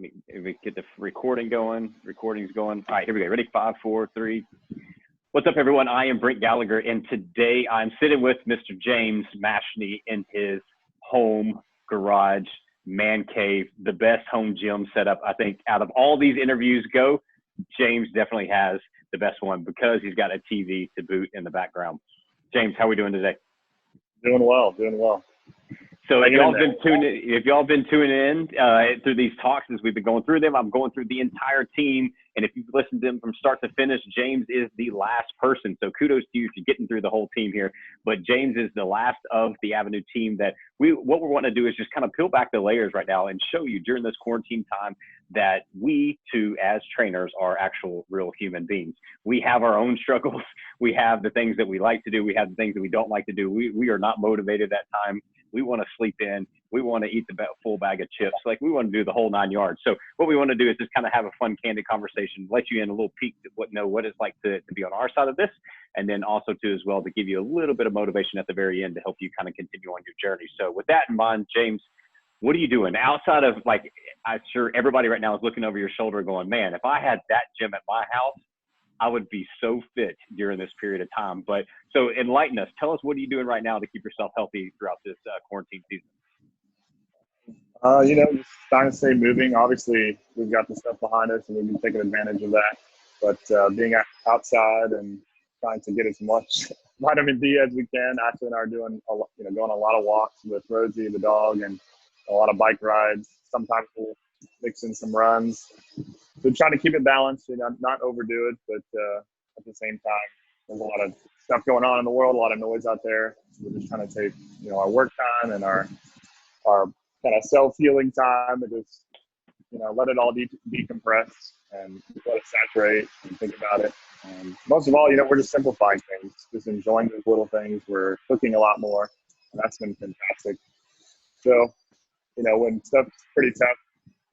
we get the recording going. Recording's going. All right, here we go. Ready? 5, 4, 3. What's up, everyone? I am Brent Gallagher, and today I'm sitting with Mr. James Mashney in his home garage, man cave, the best home gym setup. I think out of all these interviews go, James definitely has the best one because he's got a TV to boot in the background. James, how are we doing today? Doing well, doing well. So if y'all been tuning in through these talks as we've been going through them, I'm going through the entire team. And if you've listened to them from start to finish, James is the last person. So kudos to you for getting through the whole team here. But James is the last of the Avenu team that what we're wanting to do is just kind of peel back the layers right now and show you during this quarantine time that we too, as trainers, are actual real human beings. We have our own struggles. We have the things that we like to do. We have the things that we don't like to do. We are not motivated at time. We want to sleep in. We want to eat the full bag of chips. Like, we want to do the whole 9 yards. So what we want to do is just kind of have a fun, candid conversation, let you in a little peek at what it's like to be on our side of this. And then also too, as well, to give you a little bit of motivation at the very end to help you kind of continue on your journey. So with that in mind, James, what are you doing outside of, like, I'm sure everybody right now is looking over your shoulder going, man, if I had that gym at my house, I would be so fit during this period of time. But so enlighten us. Tell us, what are you doing right now to keep yourself healthy throughout this quarantine season? Just trying to stay moving. Obviously, we've got the stuff behind us and we've been taking advantage of that. But being outside and trying to get as much vitamin D as we can. Ashley and I are doing going a lot of walks with Rosie, the dog, and a lot of bike rides. Sometimes we'll mix in some runs. So trying to keep it balanced, not overdo it, but at the same time, there's a lot of stuff going on in the world, a lot of noise out there. So we're just trying to take, our work time and our kind of self-healing time and just, let it all decompress and let it saturate and think about it. And most of all, we're just simplifying things, just enjoying those little things. We're cooking a lot more, and that's been fantastic. So, when stuff's pretty tough,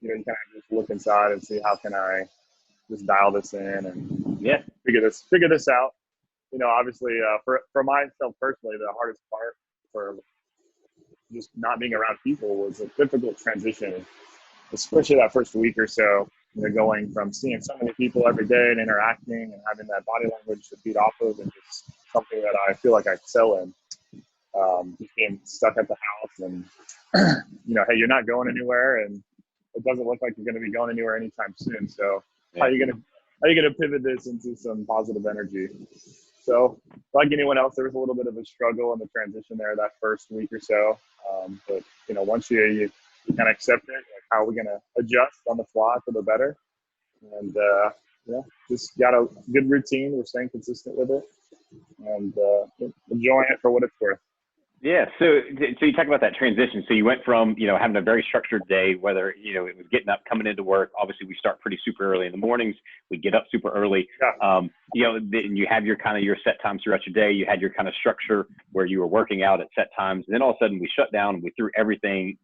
you kind of just look inside and see how can I just dial this in and figure this out. Obviously, for myself personally, the hardest part for just not being around people was a difficult transition, especially that first week or so. Going from seeing so many people every day and interacting and having that body language to feed off of, and just something that I feel like I excel in. Just being stuck at the house and hey, you're not going anywhere, and it doesn't look like you're going to be going anywhere anytime soon. So how are you going to pivot this into some positive energy? So like anyone else, there was a little bit of a struggle in the transition there that first week or so. But once you kind of accept it, like, how are we going to adjust on the fly for the better? And just got a good routine. We're staying consistent with it and enjoying it for what it's worth. Yeah. So you talk about that transition. So you went from, having a very structured day, whether, it was getting up, coming into work. Obviously, we start pretty super early in the mornings. We get up super early. Yeah. Then you have your set times throughout your day. You had your kind of structure where you were working out at set times. And then all of a sudden we shut down and we threw everything,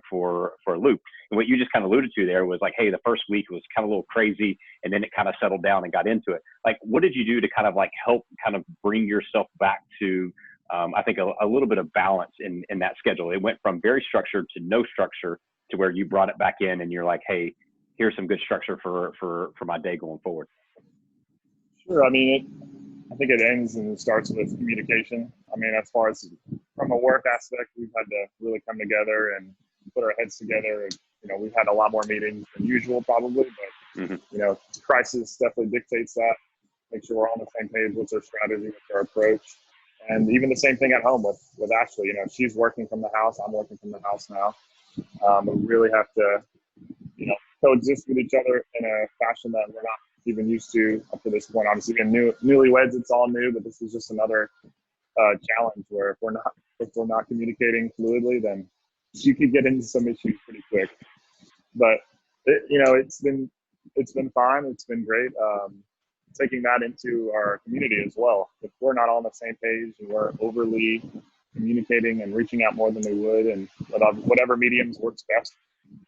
for a loop. And what you just kind of alluded to there was like, hey, the first week was kind of a little crazy, and then it kind of settled down and got into it. Like, what did you do to kind of like help kind of bring yourself back to, I think a little bit of balance in that schedule? It went from very structured to no structure to where you brought it back in and you're like, hey, here's some good structure for my day going forward. Sure. I think it ends and starts with communication. As far as from a work aspect, we've had to really come together and put our heads together. We've had a lot more meetings than usual probably, but, crisis definitely dictates that. Make sure we're on the same page. What's our strategy? What's our approach? And even the same thing at home with Ashley. She's working from the house. I'm working from the house now. We really have to, coexist with each other in a fashion that we're not even used to up to this point. Obviously, being newlyweds, it's all new, but this is just another challenge where if we're not communicating fluidly, then you could get into some issues pretty quick. But it's been fine. It's been great. Taking that into our community as well. If we're not on the same page and we're overly communicating and reaching out more than we would, and whatever mediums works best,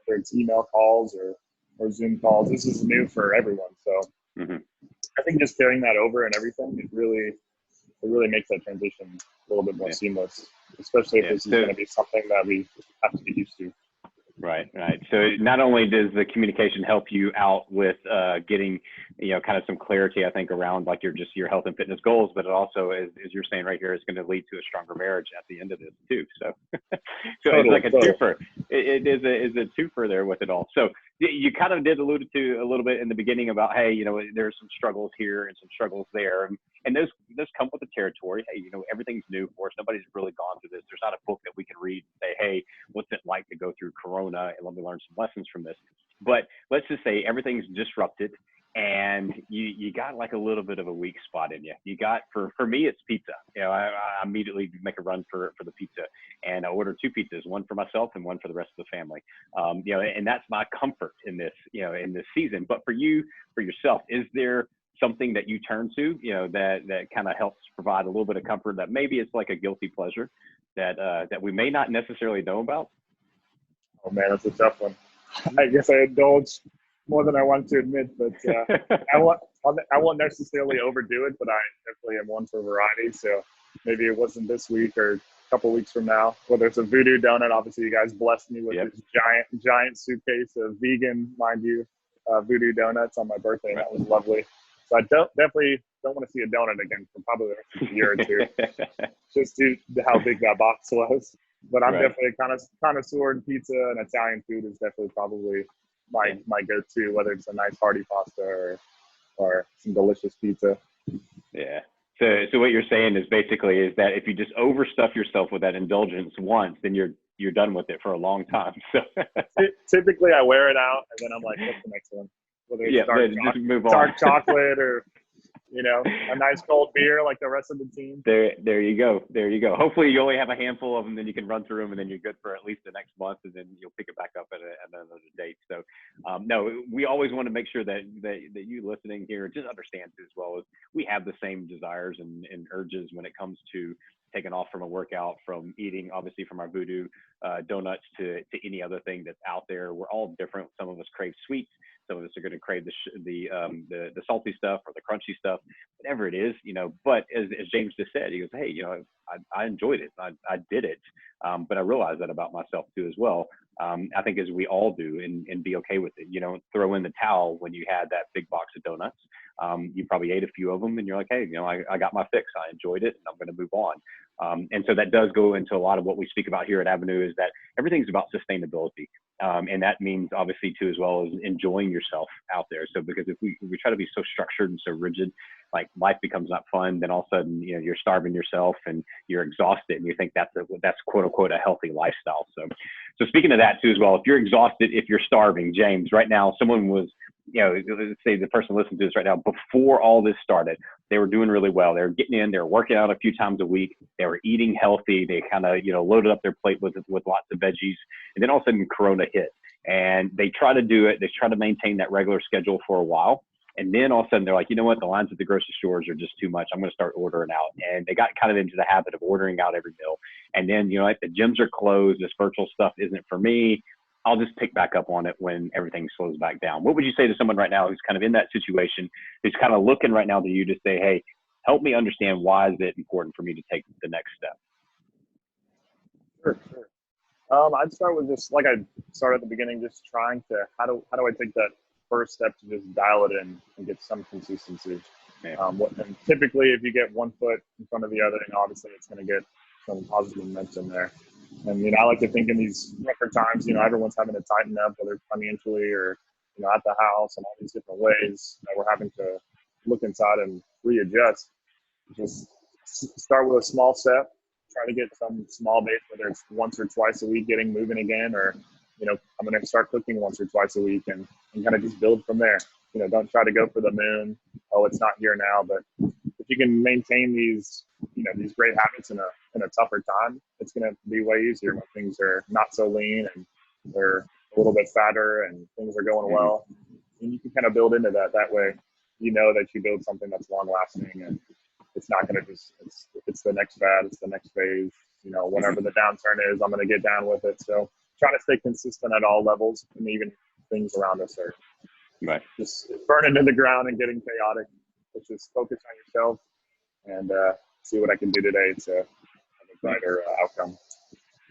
whether it's email calls or Zoom calls, this is new for everyone. So I think just carrying that over and everything, it really makes that transition a little bit more seamless, especially if this is going to be something that we have to get used to. Right, right. So not only does the communication help you out with getting, kind of some clarity, I think, around like your health and fitness goals, but it also, as you're saying right here, is going to lead to a stronger marriage at the end of this too. So, so it's like a twofer. It is a twofer there with it all. So you kind of did allude to a little bit in the beginning about, hey, there's some struggles here and some struggles there, and those come with the territory. Hey, everything's new for us. Nobody's really gone through this. There's not a book that we can read and say, hey, what's it like to go through Corona, and let me learn some lessons from this. But let's just say everything's disrupted, and you got like a little bit of a weak spot in you. You got, for me, it's pizza. I immediately make a run for the pizza, and I order 2 pizzas, one for myself and one for the rest of the family. And that's my comfort in this, in this season. But for yourself, is there something that you turn to, that kind of helps provide a little bit of comfort, that maybe it's like a guilty pleasure that we may not necessarily know about? Oh man, that's a tough one. I guess I indulge more than I want to admit, but I won't necessarily overdo it, but I definitely am one for variety. So maybe it wasn't this week or a couple weeks from now. Whether it's a voodoo donut, obviously you guys blessed me with this giant suitcase of vegan, mind you, voodoo donuts on my birthday, and that was lovely. So I definitely don't want to see a donut again for probably a year or two, just due to how big that box was. But I'm definitely kind of connoisseur in pizza, and Italian food is definitely probably my go-to, whether it's a nice hearty pasta or some delicious pizza. Yeah. So what you're saying is basically is that if you just overstuff yourself with that indulgence once, then you're done with it for a long time. So typically I wear it out, and then I'm like, what's the next one? Whether it's dark chocolate or a nice cold beer like the rest of the team. There you go. Hopefully you only have a handful of them, then you can run through them, and then you're good for at least the next month, and then you'll pick it back up at another date. So, no, we always want to make sure that you listening here just understand as well as we have the same desires and urges when it comes to taking off from a workout, from eating, obviously from our voodoo donuts to any other thing that's out there. We're all different. Some of us crave sweets. Some of us are going to crave the salty stuff or the crunchy stuff, whatever it is, But as James just said, he goes, hey, I enjoyed it. I did it. But I realized that about myself too as well. I think as we all do, and be okay with it. You don't throw in the towel when you had that big box of donuts. You probably ate a few of them, and you're like, hey, I got my fix. I enjoyed it, and I'm going to move on. And so that does go into a lot of what we speak about here at Avenu, is that everything's about sustainability. And that means obviously too, as well as enjoying yourself out there. So because if we try to be so structured and so rigid, like life becomes not fun, then all of a sudden, you're starving yourself and you're exhausted, and you think that's quote unquote a healthy lifestyle. So speaking of that too, as well, if you're exhausted, if you're starving, James, right now, someone was, let's say the person listening to this right now, before all this started, they were doing really well. They were getting in, they were working out a few times a week. They were eating healthy. They kind of, loaded up their plate with lots of veggies. And then all of a sudden Corona hit, and they try to do it. They try to maintain that regular schedule for a while. And then all of a sudden they're like, you know what? The lines at the grocery stores are just too much. I'm going to start ordering out. And they got kind of into the habit of ordering out every meal. And then, like the gyms are closed. This virtual stuff isn't for me. I'll just pick back up on it when everything slows back down. What would you say to someone right now who's kind of in that situation, who's kind of looking right now to you to say, hey, help me understand, why is it important for me to take the next step? Sure. I'd start with just like I started at the beginning, just trying to, how do I take that first step to just dial it in and get some consistency. Yeah. And typically if you get one foot in front of the other, and obviously it's going to get some positive momentum there. And, I like to think in these rougher times, everyone's having to tighten up, whether it's financially or, at the house, and all these different ways that we're having to look inside and readjust. Just start with a small step, try to get some small base, whether it's once or twice a week, getting moving again, or, I'm going to start cooking once or twice a week and kind of just build from there. Don't try to go for the moon. Oh, it's not here now. But if you can maintain these, these great habits in a tougher time, it's going to be way easier when things are not so lean and they're a little bit fatter and things are going well. And you can kind of build into that. That way, that you build something that's long lasting, and it's not going to it's the next fad, it's the next phase. Whenever the downturn is, I'm going to get down with it. So trying to stay consistent at all levels, and even things around us are just burning to the ground and getting chaotic. But just focus on yourself and see what I can do today to have a brighter outcome.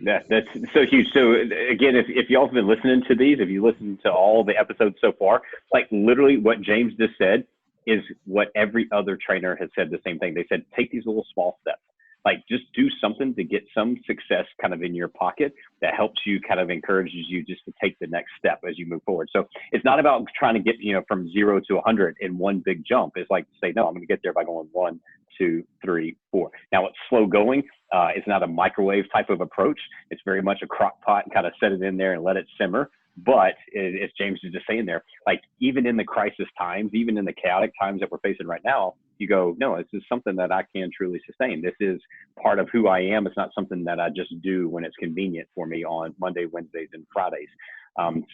That's so huge. So again, if y'all have been listening to these, if you listen to all the episodes so far, like literally what James just said is what every other trainer has said the same thing. They said, take these little small steps. Like just do something to get some success kind of in your pocket that helps you, kind of encourages you just to take the next step as you move forward. So it's not about trying to get, from 0 to 100 in one big jump. It's like, say, no, I'm going to get there by going 1, 2, 3, 4. Now it's slow going. It's not a microwave type of approach. It's very much a crock pot and kind of set it in there and let it simmer. But as James is just saying there, like even in the crisis times, even in the chaotic times that we're facing right now, you go, no, this is something that I can truly sustain. This is part of who I am. It's not something that I just do when it's convenient for me on Monday, Wednesdays, and Fridays.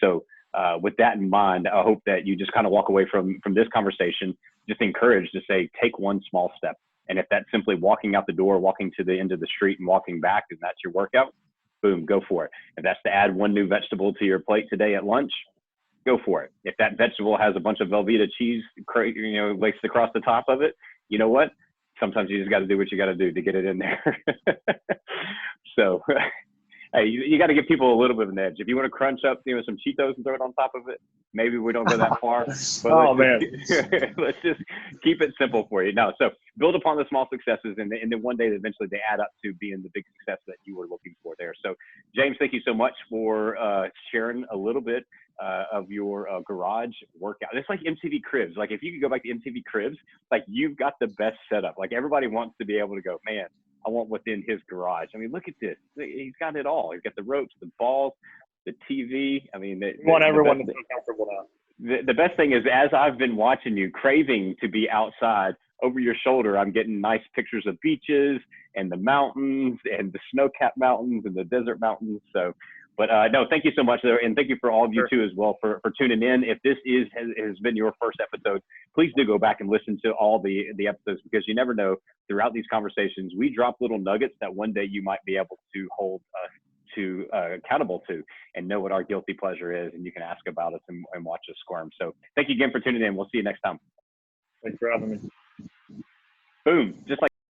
So with that in mind, I hope that you just kind of walk away from this conversation just encouraged to say, take one small step. And if that's simply walking out the door, walking to the end of the street and walking back, and that's your workout, boom, go for it. If that's to add one new vegetable to your plate today at lunch, go for it. If that vegetable has a bunch of Velveeta cheese, laced across the top of it, you know what? Sometimes you just got to do what you got to do to get it in there. So, hey, you got to give people a little bit of an edge. If you want to crunch up, some Cheetos and throw it on top of it, maybe we don't go that far. But let's just keep it simple for you. No, so build upon the small successes, and then one day eventually they add up to being the big success that you were looking for there. So, James, thank you so much for sharing a little bit of your garage workout. It's like MTV Cribs. Like if you could go back to MTV Cribs, like you've got the best setup. Like everybody wants to be able to go, man, I want what's in his garage. I mean, look at this. He's got it all. He's got the ropes, the balls, the TV. I mean, we want everyone to feel comfortable now. The best thing is, as I've been watching you, craving to be outside, over your shoulder, I'm getting nice pictures of beaches and the mountains and the snow-capped mountains and the desert mountains. So, but no, thank you so much, and thank you for all of you too as well for tuning in. If this has been your first episode, please do go back and listen to all the episodes, because you never know, throughout these conversations, we drop little nuggets that one day you might be able to hold us to accountable to and know what our guilty pleasure is, and you can ask about us and watch us squirm. So thank you again for tuning in. We'll see you next time. Thanks for having me. Boom. Just like